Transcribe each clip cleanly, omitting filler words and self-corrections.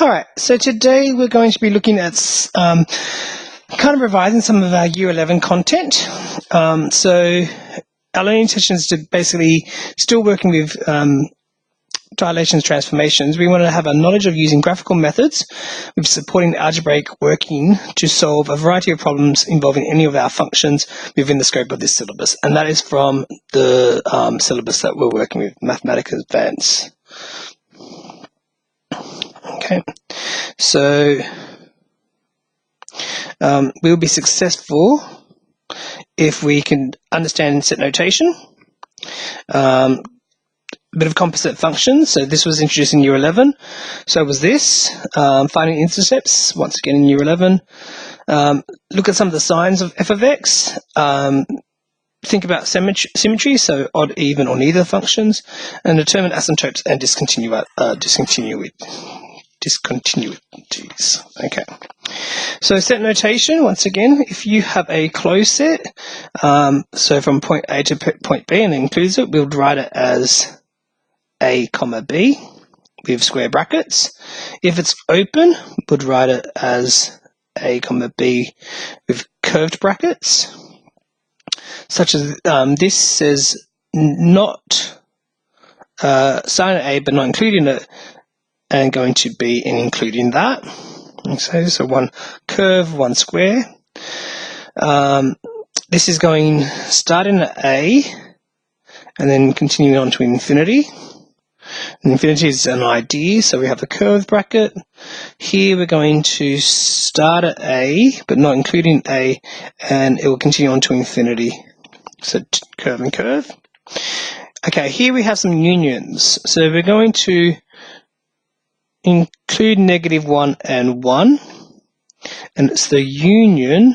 Alright, so today we're going to be looking at kind of revising some of our Year 11 content. So our learning intention is to basically still working with dilations, transformations. We want to have a knowledge of using graphical methods with supporting algebraic working to solve a variety of problems involving any of our functions within the scope of this syllabus. And that is from the syllabus that we're working with, Mathematics Advanced. Okay, so we'll be successful if we can understand set notation, a bit of composite functions. So this was introduced in Year 11. So was this, finding intercepts, once again in Year 11. Look at some of the signs of f of x. Think about symmetry, so odd, even, or neither functions, and determine asymptotes and discontinuities. Okay. So set notation, once again, if you have a closed set, so from point A to point B and it includes it, we'll write it as A comma B with square brackets. If it's open, we'd write it as A comma B with curved brackets, such as this says not starting at A but not including it, and going to B and including that. Okay, so one curve, one square. This is going starting at A and then continuing on to infinity. And infinity is an idea, so we have the curved bracket. Here we're going to start at A but not including A, and it will continue on to infinity. So curve and curve. Okay, here we have some unions. So we're going to include -1 and 1, and it's the union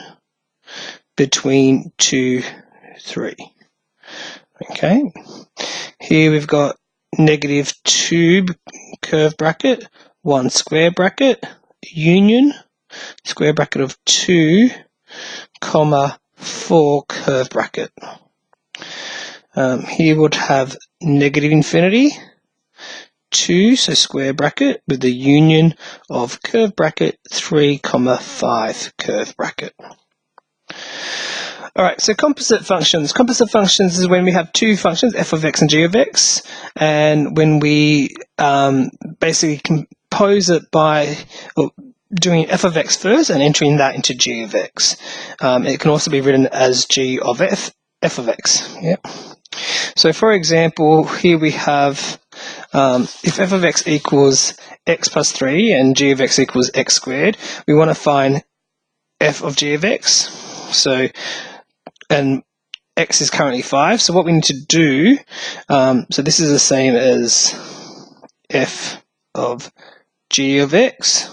between 2, 3. Okay, here we've got -2 curve bracket, 1 square bracket, union, square bracket of 2, comma 4 curve bracket. Here we'd have -infinity, 2, so square bracket, with the union of curve bracket 3, comma 5 curve bracket. Alright, so composite functions. Composite functions is when we have two functions, f of x and g of x, and when we basically compose it by doing f of x first and entering that into g of x. It can also be written as g of f of x. Yeah. So for example, here we have if f of x equals x plus 3 and g of x equals x squared, we want to find f of g of x. So, and x is currently 5, so what we need to do, so this is the same as f of g of x.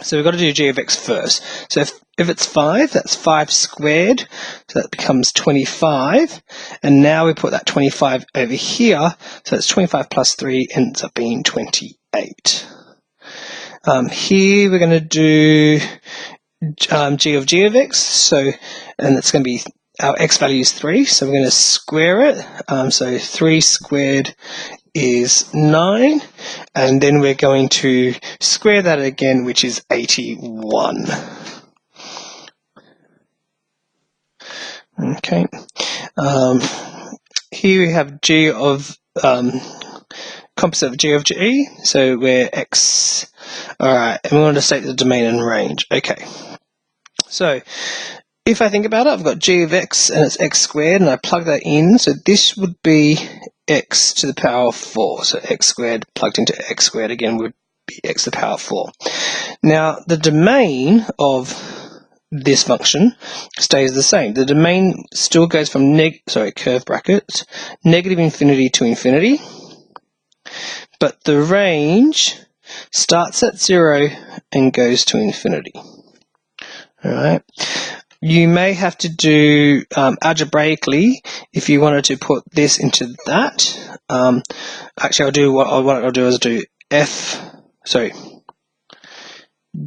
So we've got to do g of x first. So if it's 5, that's 5 squared, so that becomes 25. And now we put that 25 over here, so that's 25 plus 3 ends up being 28. Here we're going to do g of x, so, and it's going to be, our x value is 3, so we're going to square it. So 3 squared is 9, and then we're going to square that again, which is 81. Okay, here we have g of composite of g of g, so we're x. Alright, and we want to state the domain and range. Okay, so if I think about it, I've got g of x and it's x squared, and I plug that in, so this would be x to the power of 4. So x squared plugged into x squared again would be x to the power of 4. Now, the domain of this function stays the same. The domain still goes from curve brackets, -infinity to infinity, but the range starts at 0 and goes to infinity. All right. You may have to do algebraically if you wanted to put this into that. Actually, what I'll do is do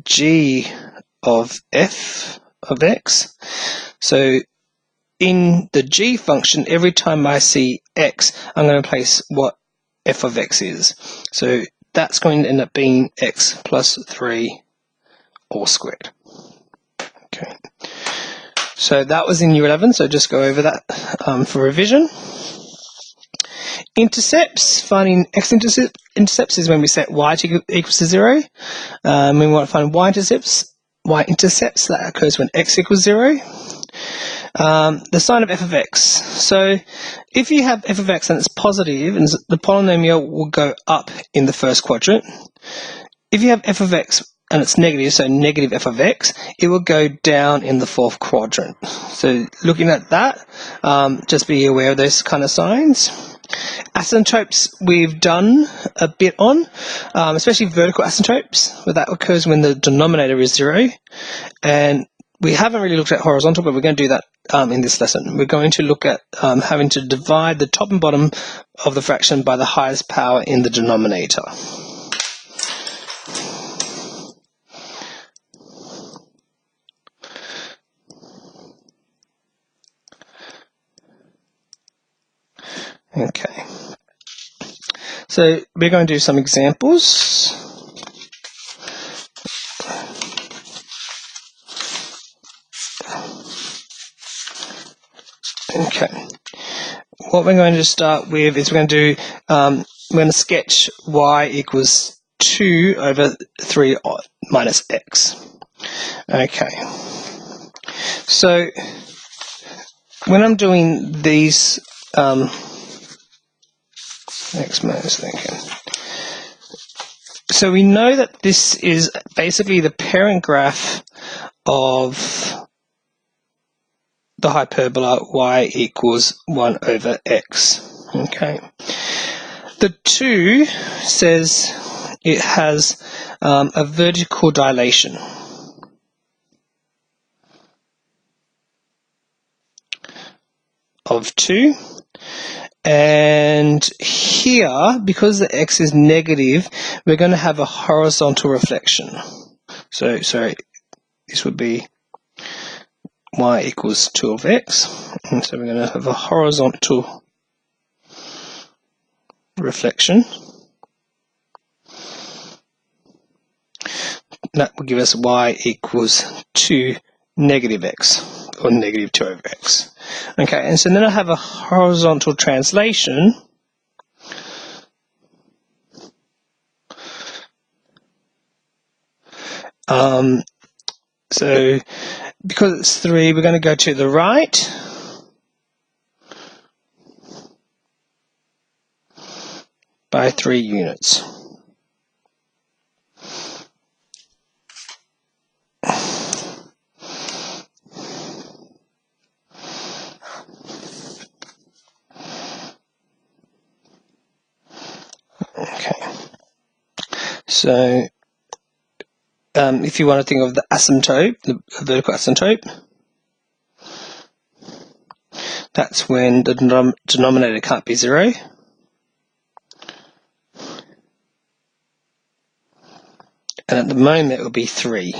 g of f of x. So in the g function, every time I see x, I'm going to place what f of x is. So that's going to end up being x plus 3 all squared. Okay. So that was in year 11, so just go over that for revision. Intercepts, finding x-intercepts is when we set y equals to 0. We want to find y-intercepts, that occurs when x equals 0. The sign of f of x. So if you have f of x and it's positive, and the polynomial will go up in the first quadrant. If you have f of x and it's negative, so negative f of x, it will go down in the fourth quadrant. So looking at that, just be aware of those kind of signs. Asymptotes we've done a bit on, especially vertical asymptotes, where that occurs when the denominator is 0. And we haven't really looked at horizontal, but we're going to do that in this lesson. We're going to look at having to divide the top and bottom of the fraction by the highest power in the denominator. Okay, so we're going to do some examples. Okay, what we're going to start with is we're going to do, we're going to sketch y equals 2 over 3 minus x. Okay, so when I'm doing these x minus, okay. So we know that this is basically the parent graph of the hyperbola y equals 1 over x. Okay. The 2 says it has a vertical dilation. Of 2. And here, because the x is negative, we're going to have a horizontal reflection. So, sorry, this would be y equals 2 of x. And so we're going to have a horizontal reflection. That will give us y equals 2 negative x, or negative 2 over x. Okay, and so then I have a horizontal translation. So because it's 3, we're going to go to the right. By 3 units. Okay, so if you want to think of the asymptote, the vertical asymptote, that's when the denominator can't be 0. And at the moment it will be 3.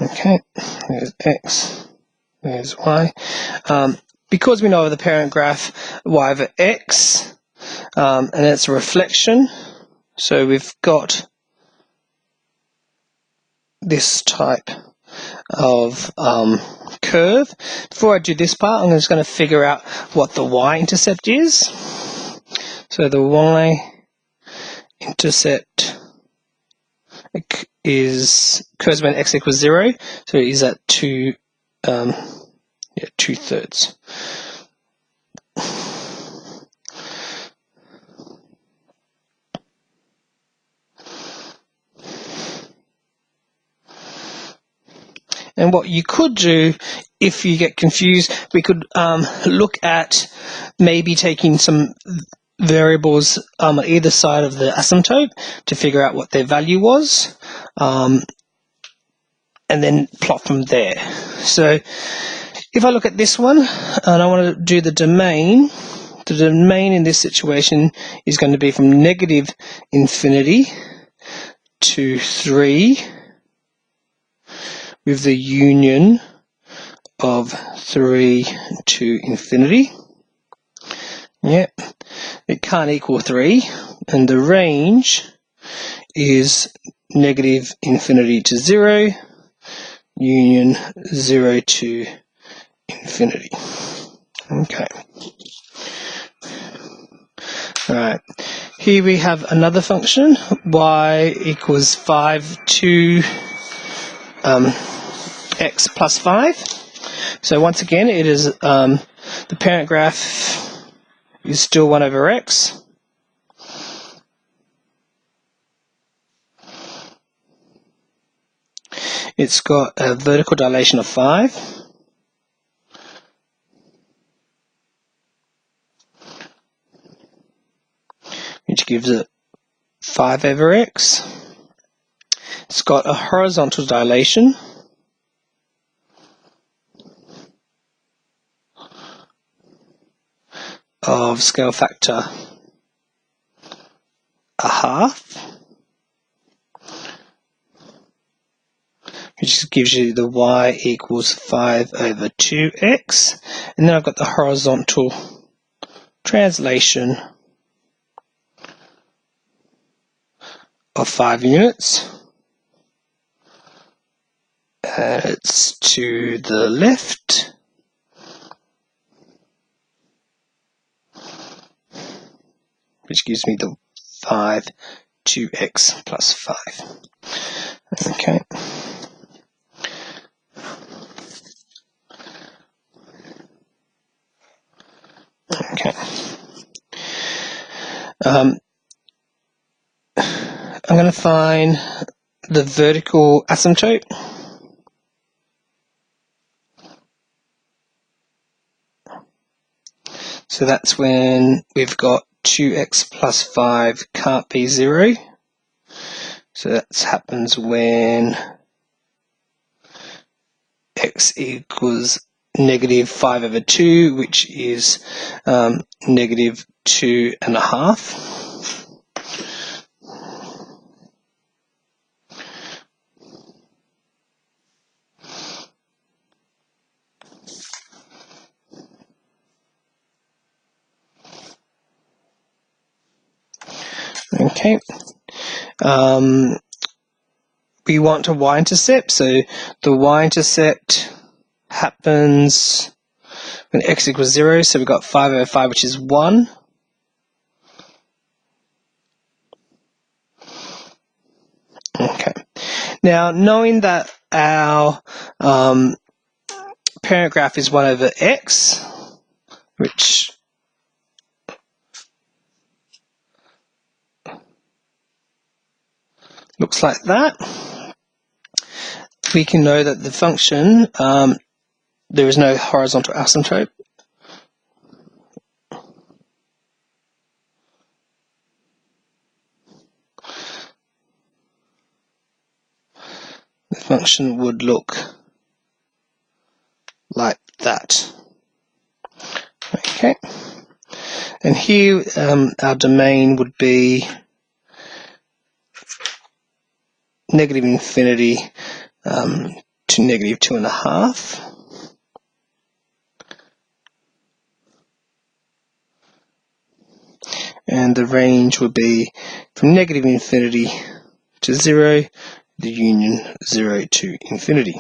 Okay, there's x, there's y. Because we know the parent graph y over x, and it's a reflection, so we've got this type of curve. Before I do this part, I'm just going to figure out what the y-intercept is. So the y-intercept occurs when x equals 0, so it is at 2/3. And what you could do, if you get confused, we could look at maybe taking some variables on either side of the asymptote to figure out what their value was, and then plot from there. So if I look at this one, and I want to do the domain in this situation is going to be from negative infinity to 3, with the union of 3 to infinity. Yeah, it can't equal 3, and the range is negative infinity to 0, union 0 to infinity. Okay. Alright, here we have another function, y equals 5 to x plus 5. So once again, it is the parent graph is still 1 over x. It's got a vertical dilation of 5. Which gives it 5 over x. It's got a horizontal dilation of scale factor 1/2, which gives you the y equals 5 over 2x. And then I've got the horizontal translation of 5 units. It's to the left. Which gives me the 5 2x plus 5. Okay. Okay. I'm going to find the vertical asymptote. So that's when we've got 2x plus 5 can't be 0. So that happens when x equals negative 5 over 2, which is negative 2.5. Okay. We want a y-intercept, so the y-intercept happens when x equals 0, so we've got 5 over 5, which is 1. Okay. Now, knowing that our parent graph is 1 over x, which looks like that, we can know that the function, there is no horizontal asymptote. The function would look like that. Okay. And here our domain would be negative infinity to negative 2.5. And the range would be from negative infinity to 0, the union 0 to infinity.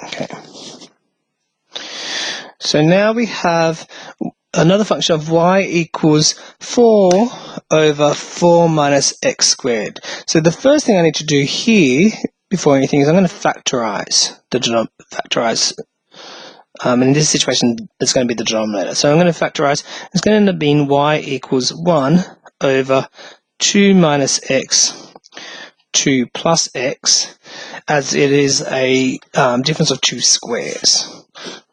Okay. So now we have another function of y equals 4 over 4 minus x squared. So the first thing I need to do here, before anything, is I'm going to factorize in this situation, it's going to be the denominator. So I'm going to factorize. It's going to end up being y equals 1 over 2 minus x, 2 plus x, as it is a difference of 2 squares.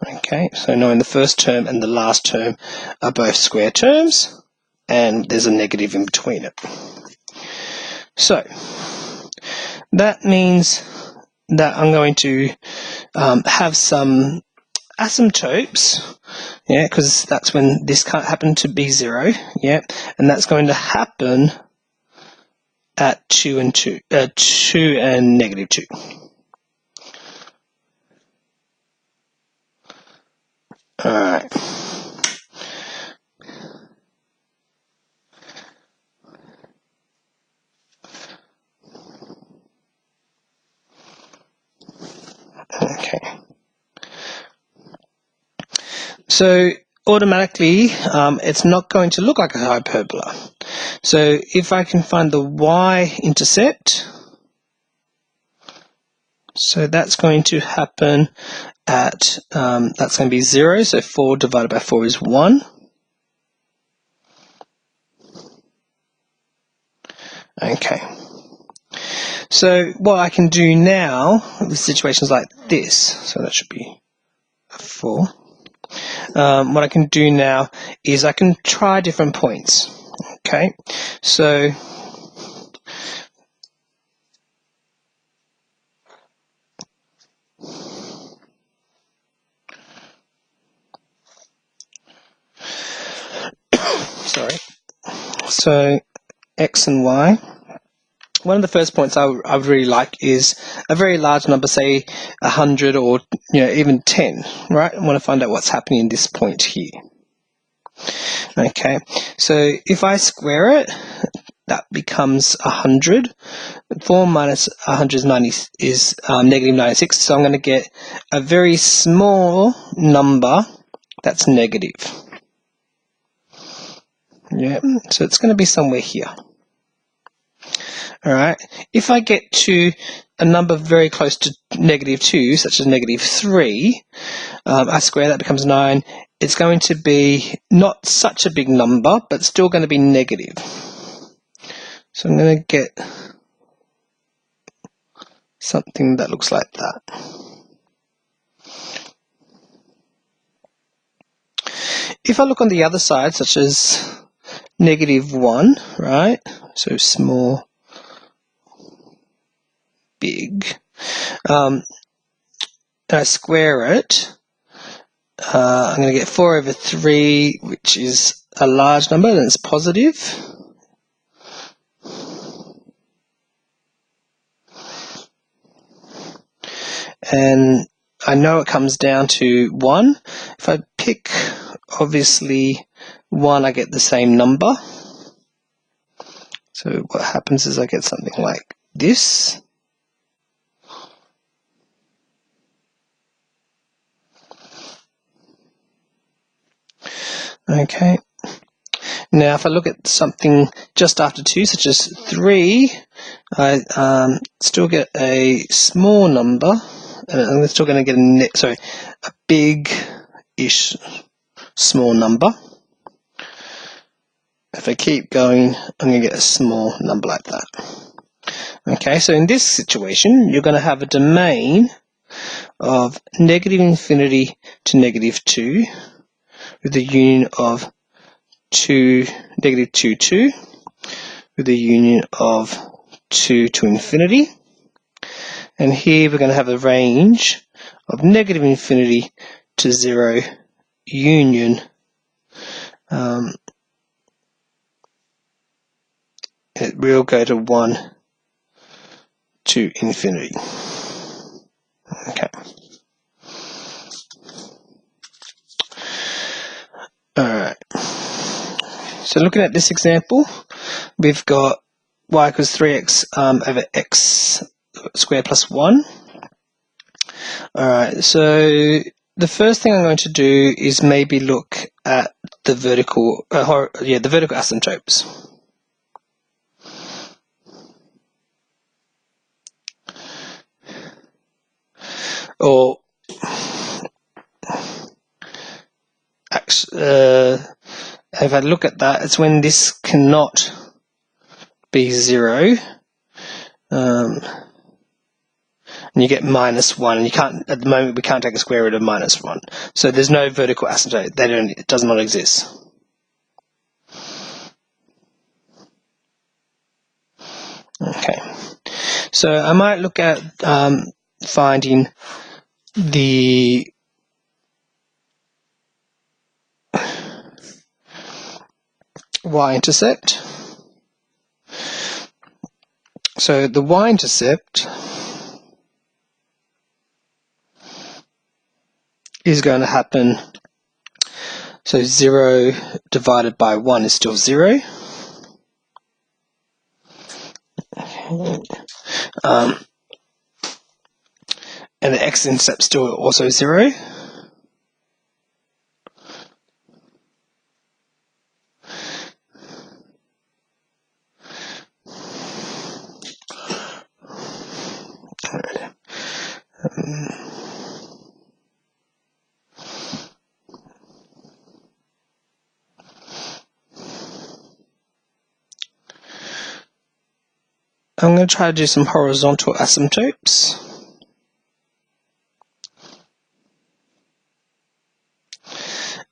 Okay, so knowing the first term and the last term are both square terms, and there's a negative in between it. So that means that I'm going to have some asymptotes, yeah, because that's when this can't happen to be 0, yeah, and that's going to happen at 2 and negative 2. Alright. Okay. So automatically, it's not going to look like a hyperbola. So if I can find the y-intercept, so that's going to happen at, that's going to be 0, so 4 divided by 4 is 1. Okay. So what I can do now with situations like this, so that should be a 4. What I can do now is I can try different points. Okay, so sorry. So x and y. One of the first points I would really like is a very large number, say 100 or even 10, right? I want to find out what's happening in this point here. Okay, so if I square it, that becomes 100. 4 minus 190 is negative 96, so I'm going to get a very small number that's negative. Yeah, so it's going to be somewhere here. Alright, if I get to a number very close to negative 2, such as negative 3, I square that becomes 9. It's going to be not such a big number, but still going to be negative. So I'm going to get something that looks like that. If I look on the other side, such as negative 1, right? So small, big. And I square it. I'm going to get 4 over 3, which is a large number, and it's positive. And I know it comes down to 1. If I pick, obviously, 1, I get the same number. So what happens is I get something like this. Okay. Now, if I look at something just after 2, such as 3, I still get a small number, and I'm still going to get a big-ish small number. If I keep going, I'm going to get a small number like that. Okay, so in this situation, you're going to have a domain of negative infinity to negative 2 with a union of negative 2, 2 with a union of 2 to infinity. And here we're going to have a range of negative infinity to 0 union it will go to 1 to infinity. Okay. Alright. So looking at this example, we've got y equals 3x over x squared plus 1. Alright, so the first thing I'm going to do is maybe look at the vertical, the vertical asymptotes. Or if I look at that, it's when this cannot be 0, and you get minus 1, and you can't, at the moment we can't take a square root of minus 1. So there's no vertical asymptote, it does not exist. Okay, so I might look at finding the y-intercept. So the y-intercept is going to happen So 0 divided by 1 is still 0. And the x-intercept still also 0. I'm going to try to do some horizontal asymptotes.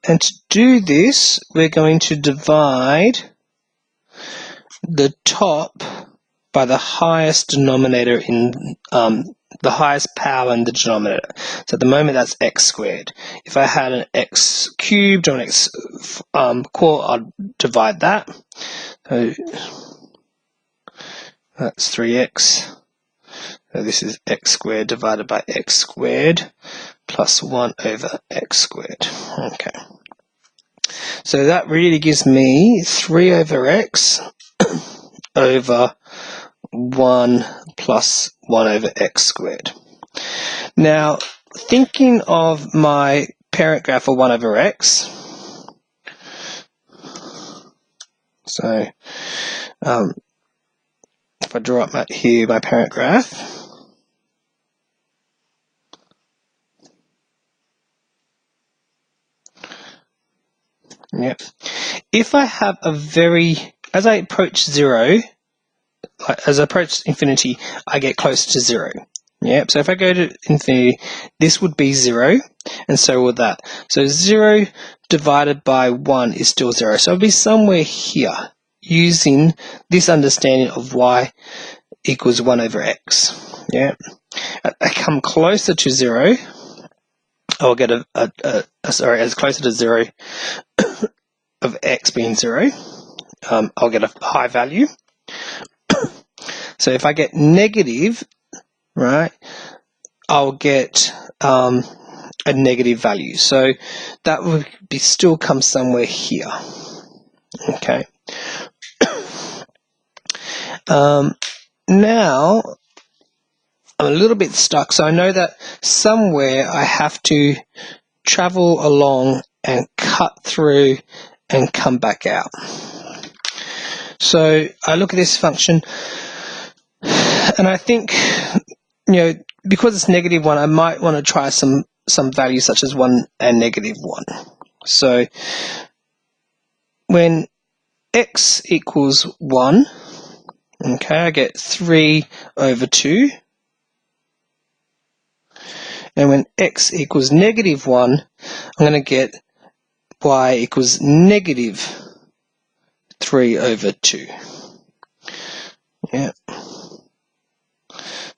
And to do this, we're going to divide the top by the highest denominator in the highest power in the denominator. So at the moment that's x squared. If I had an x cubed or an x core, I'd divide that. So that's 3x. So this is x squared divided by x squared plus 1 over x squared. Okay. So that really gives me 3 over x over 1 plus 1 over x squared. Now, thinking of my parent graph for 1 over x, so if I draw up here my parent graph, yep. If I have as I approach 0, as I approach infinity, I get closer to 0. Yep, so if I go to infinity, this would be 0, and so will that. So 0 divided by 1 is still 0. So it'll be somewhere here, using this understanding of y equals 1 over x. Yeah, I come closer to 0, I'll get as closer to 0 of x being 0, I'll get a high value. So if I get negative, right, I'll get a negative value. So that would be still come somewhere here. Okay. Now I'm a little bit stuck. So I know that somewhere I have to travel along and cut through and come back out. So I look at this function and I think, because it's negative 1, I might want to try some values such as 1 and negative 1. So when x equals 1, okay, I get 3 over 2. And when x equals negative 1, I'm going to get y equals negative 3 over 2. Yeah.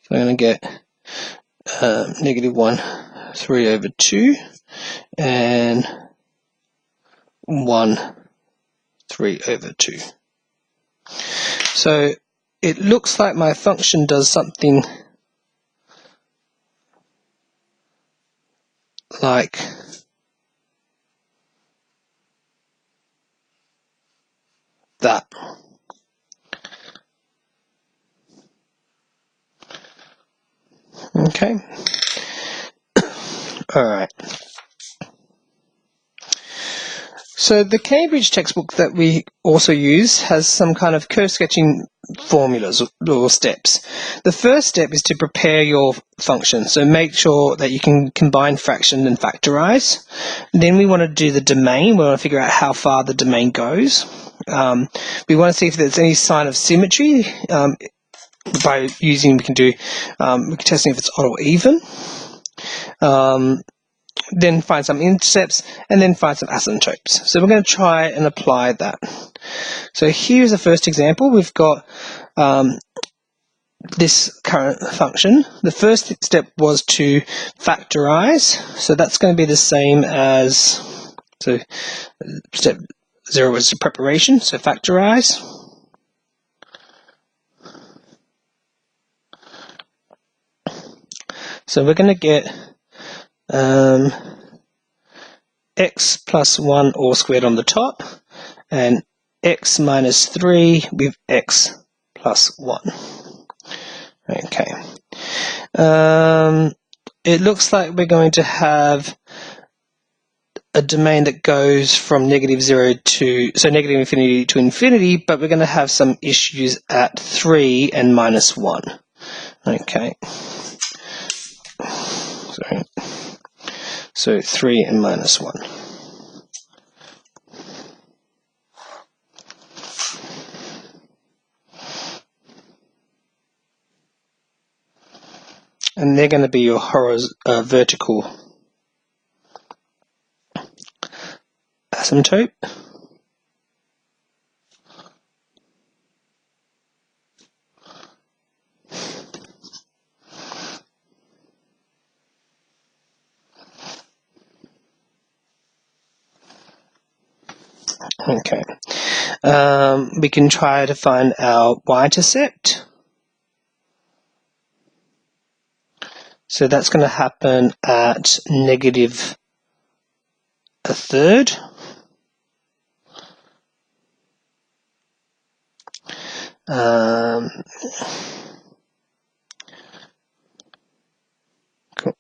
So I'm going to get negative 1, 3 over 2, and 1, 3 over 2. So it looks like my function does something like that. Okay. All right. So the Cambridge textbook that we also use has some kind of curve sketching formulas or steps. The first step is to prepare your function. So make sure that you can combine fraction and factorize. Then we want to do the domain. We want to figure out how far the domain goes. We want to see if there's any sign of symmetry. By using, we can testing if it's odd or even. Then find some intercepts, and then find some asymptotes. So we're going to try and apply that. So here's the first example. We've got this current function. The first step was to factorize. So that's going to be the same as, so step 0 was preparation, so factorize. So we're going to get x plus 1 all squared on the top, and x minus 3 with x plus 1. Okay. It looks like we're going to have a domain that goes from negative infinity to infinity, but we're going to have some issues at 3 and minus 1. Okay. So 3 and minus 1. And they're going to be your vertical asymptote. Okay. We can try to find our y-intercept. So that's going to happen at negative a third. Cool.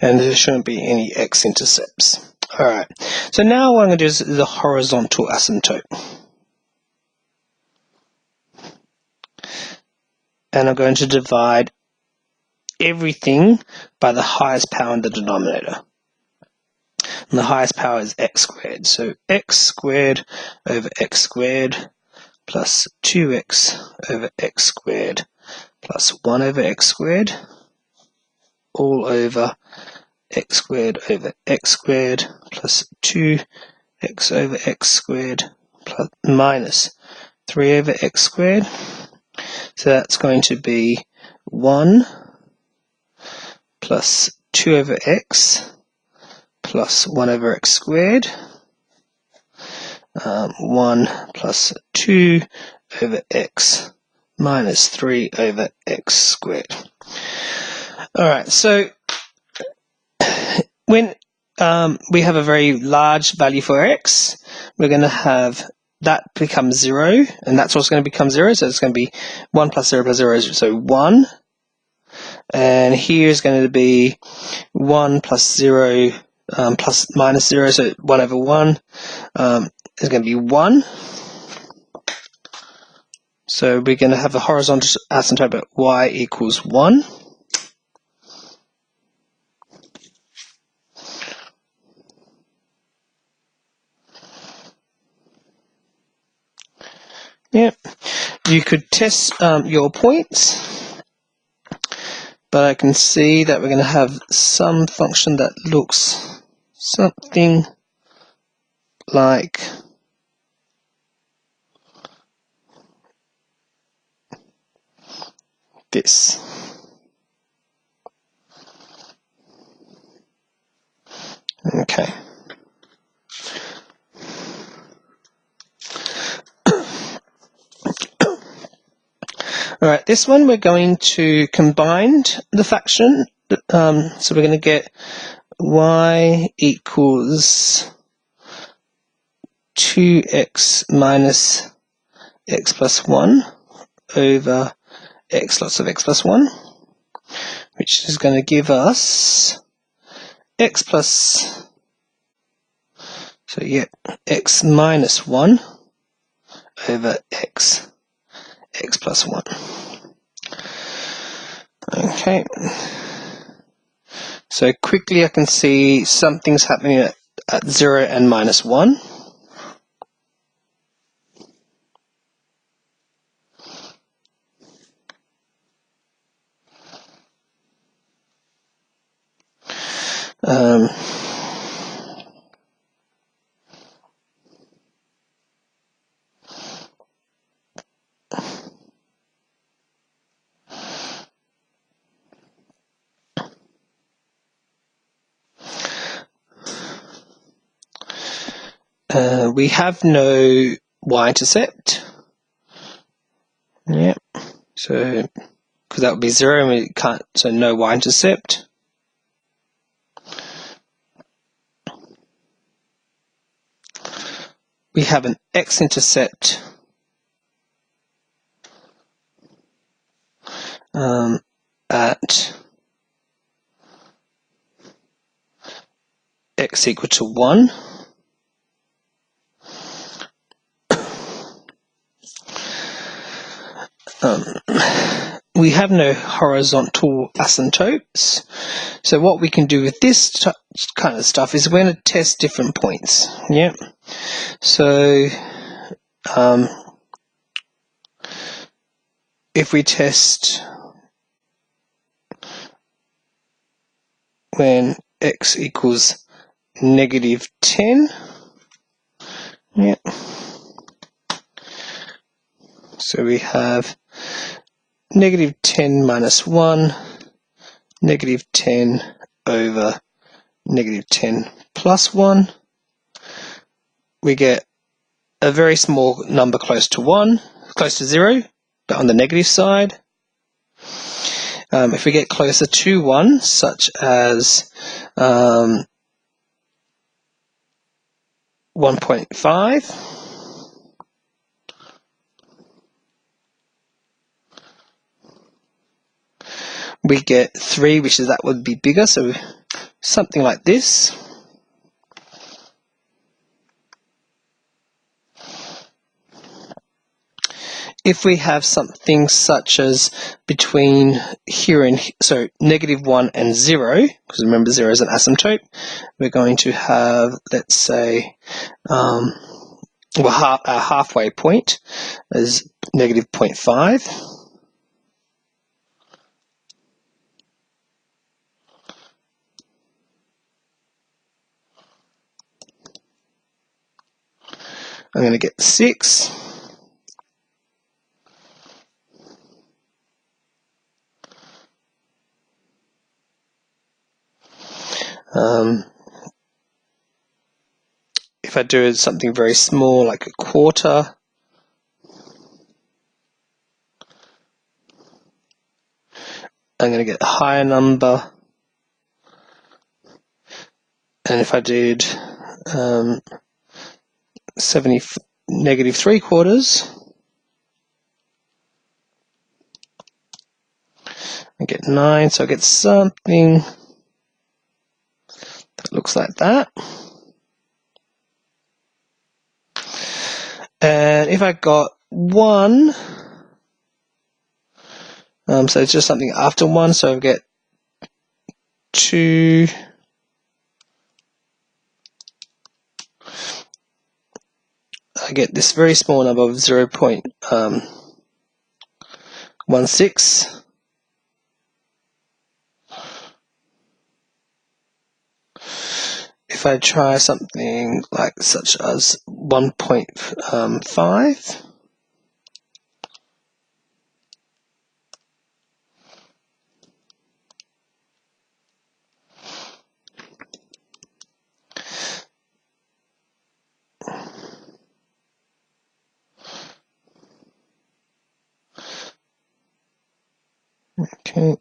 And there shouldn't be any x-intercepts. Alright, so now what I'm going to do is the horizontal asymptote. And I'm going to divide everything by the highest power in the denominator. And the highest power is x squared. So x squared over x squared plus 2x over x squared plus 1 over x squared all over x squared over x squared plus 2x over x squared plus minus 3 over x squared. So that's going to be 1 plus 2 over x plus 1 over x squared. 1 plus 2 over x minus 3 over x squared. Alright, so when we have a very large value for x, we're going to have that become 0, and that's what's going to become 0, so it's going to be 1 plus 0 plus 0 is so 1. And here is going to be 1 plus 0 plus minus 0, so 1 over 1 is going to be 1. So we're going to have a horizontal asymptote at y equals 1. Yep. You could test your points, but I can see that we're going to have some function that looks something like this. Okay. Alright, this one we're going to combine the fraction. So we're going to get y equals 2x minus x plus 1 over x lots of x plus 1, which is going to give us x plus, so yeah, x minus 1 over x plus 1. Okay, so quickly I can see something's happening at 0 and minus 1. We have no y-intercept. Yep. So, because that would be 0 and we can't, so no y-intercept. we have an x-intercept at x equal to 1. We have no horizontal asymptotes, so what we can do with this kind of stuff is we're going to test different points. Yeah. So if we test when x equals -10, yeah. So we have -10 minus 1, -10 over -10 plus 1. We get a very small number close to 1, close to 0, but on the negative side. If we get closer to 1, such as 1.5, we get 3, which is that would be bigger, so something like this. If we have something such as between here and here, so -1 and 0, because remember 0 is an asymptote, we're going to have, let's say, our halfway point is -0.5. I'm going to get 6. If I do something very small, like a quarter, I'm going to get a higher number. And if I did -3/4, I get 9, so I get something that looks like that. And if I got 1, so it's just something after 1, so I get 2, I get this very small number of 0.16. If I try something like such as 1.5, okay,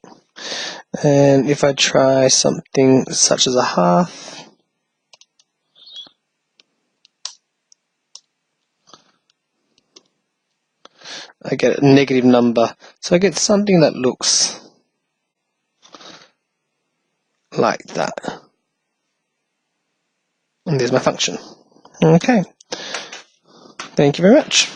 and if I try something such as a half, I get a negative number. So I get something that looks like that. And there's my function. Okay. Thank you very much.